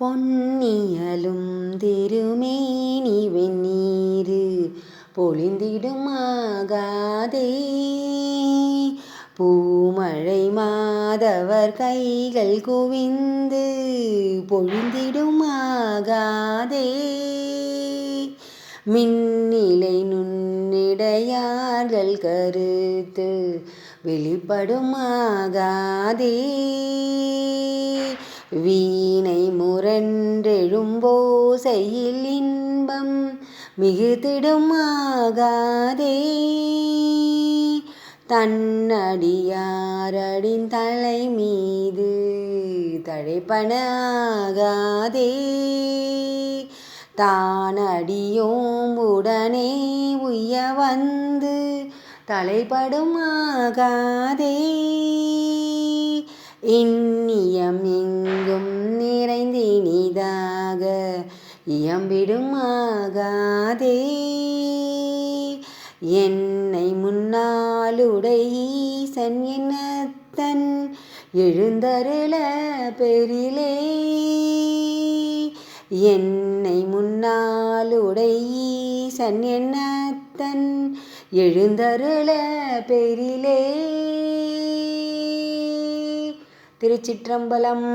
பொன்னியலும் திருமேனி வெந்நீரு பொழிந்திடுமாகாதே. பூமழை மாதவர் கைகள் குவிந்து பொழிந்திடுமாகாதே. மின்னிலை நுண்ணிடையார்கள் கருத்து வெளிப்படுமாகாதே. வீணை முரண்டெழும்போசையில் இன்பம் மிகுதிடுமாகாதே. தன்னடியாரடின் தலை மீது தழைப்பனாகாதே. தானடியோம் உடனே உய்ய வந்து தலைப்படுமாகாதே. இன்னியம் எங்கும் நிறைந்தினிதாக இயம்பிடுமாகாதே. என்னை முன்னாளுடை ஈசன் என்னத்தன் எழுந்தருள பெரிலே. என்னை முன்னாளுடை ஈசன் என்னத்தன் எழுந்தருள பெரிலே. திருச்சிற்றம்பலம்.